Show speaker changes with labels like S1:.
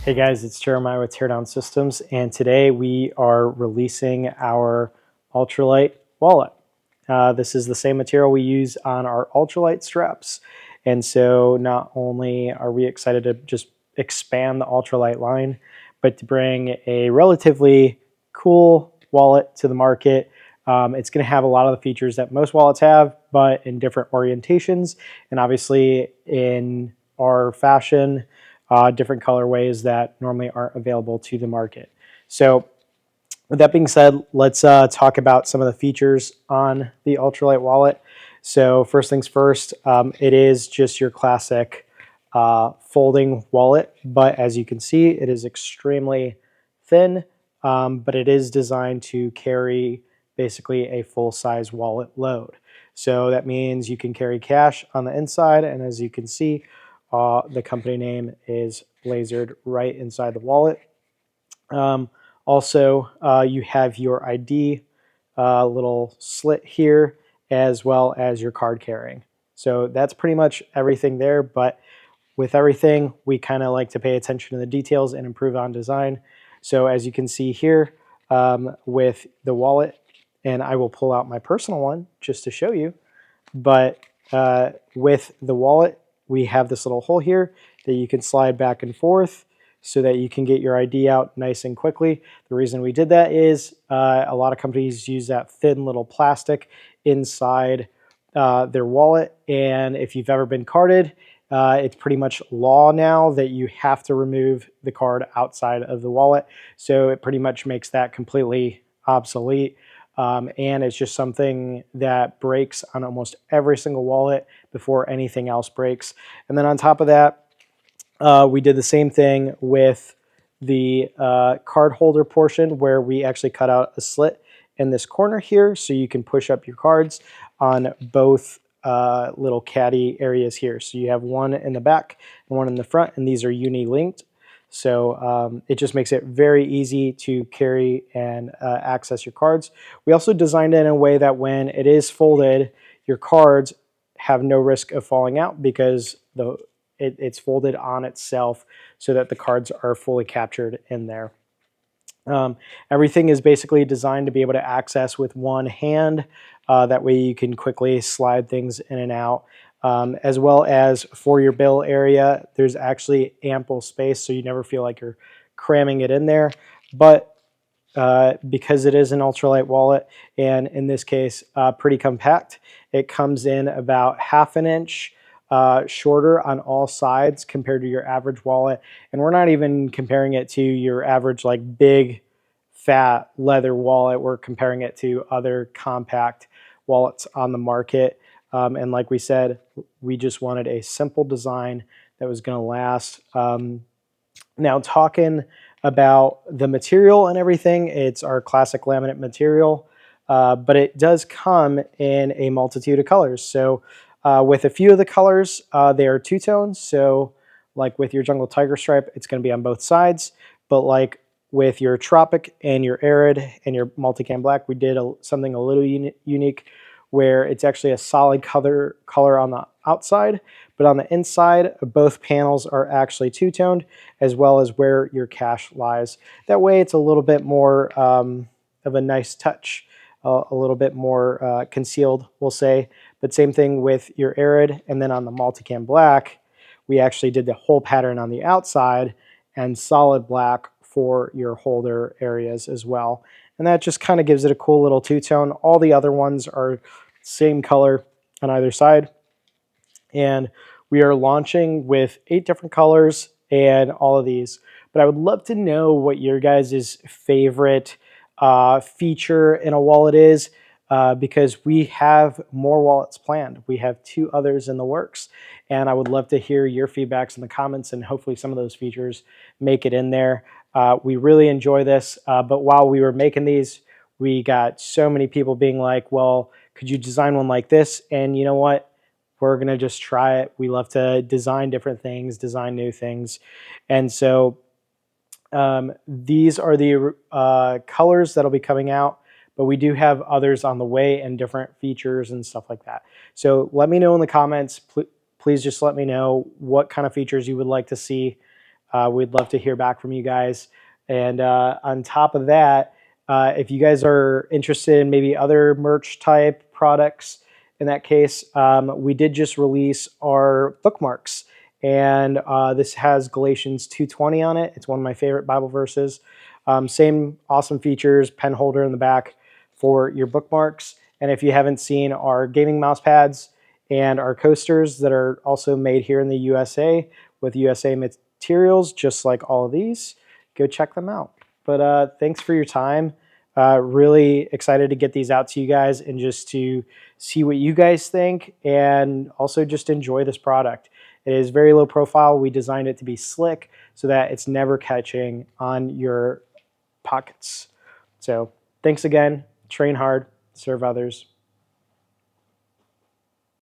S1: Hey guys, it's Jeremiah with Teardown Systems, and today we are releasing our Ultralight Wallet. This is the same material we use on our Ultralight straps, and so not only are we excited to just expand the Ultralight line, but to bring a relatively cool wallet to the market. It's going to have a lot of the features that most wallets have, but in different orientations, and obviously in our fashion, different colorways that normally aren't available to the market. So with that being said, let's talk about some of the features on the Ultralight Wallet. So first things first, it is just your classic folding wallet, but as you can see, it is extremely thin, but it is designed to carry basically a full-size wallet load. So that means you can carry cash on the inside, and as you can see, the company name is lasered right inside the wallet. Also, you have your ID little slit here, as well as your card carrying. So that's pretty much everything there, but with everything, we kind of like to pay attention to the details and improve on design. So as you can see here with the wallet, and I will pull out my personal one just to show you, but with the wallet, we have this little hole here that you can slide back and forth so that you can get your ID out nice and quickly. The reason we did that is a lot of companies use that thin little plastic inside their wallet, and if you've ever been carded, it's pretty much law now that you have to remove the card outside of the wallet. So it pretty much makes that completely obsolete. And it's just something that breaks on almost every single wallet before anything else breaks. And then on top of that, we did the same thing with the card holder portion, where we actually cut out a slit in this corner here so you can push up your cards on both little caddy areas here. So you have one in the back and one in the front, and these are uni-linked. So it just makes it very easy to carry and access your cards. We also designed it in a way that when it is folded, your cards have no risk of falling out because it's folded on itself so that the cards are fully captured in there. Everything is basically designed to be able to access with one hand. That way you can quickly slide things in and out. As well as for your bill area, there's actually ample space, so you never feel like you're cramming it in there. But because it is an ultralight wallet, and in this case, pretty compact, it comes in about ½ an inch shorter on all sides compared to your average wallet. And we're not even comparing it to your average like big fat leather wallet. We're comparing it to other compact wallets on the market. And like we said, we just wanted a simple design that was going to last. Now talking about the material and everything, it's our classic laminate material, but it does come in a multitude of colors. So with a few of the colors, they are two-tones. So like with your jungle tiger stripe, it's going to be on both sides. But like with your tropic and your arid and your multicam black, we did something a little unique where it's actually a solid color on the outside, but on the inside, both panels are actually two-toned, as well as where your cash lies. That way it's a little bit more of a nice touch, a little bit more concealed, we'll say. But same thing with your arid, and then on the multicam black, we actually did the whole pattern on the outside and solid black for your holder areas as well. And that just kind of gives it a cool little two-tone. All the other ones are same color on either side. And we are launching with 8 different colors and all of these. But I would love to know what your guys' favorite feature in a wallet is, because we have more wallets planned. We have 2 others in the works. And I would love to hear your feedbacks in the comments, and hopefully some of those features make it in there. We really enjoy this, but while we were making these, we got so many people being like, well, could you design one like this? And you know what? We're going to just try it. We love to design different things, design new things. And so these are the colors that'll be coming out, but we do have others on the way and different features and stuff like that. So let me know in the comments. Please just let me know what kind of features you would like to see We'd love to hear back from you guys. And on top of that, if you guys are interested in maybe other merch type products, in that case, we did just release our bookmarks. And this has Galatians 2:20 on it. It's one of my favorite Bible verses. Same awesome features, pen holder in the back for your bookmarks. And if you haven't seen our gaming mouse pads and our coasters that are also made here in the USA with USA materials, just like all of these, go check them out. But thanks for your time. Really excited to get these out to you guys and just to see what you guys think and also just enjoy this product. It is very low profile. We designed it to be slick so that it's never catching on your pockets. So thanks again. Train hard, serve others.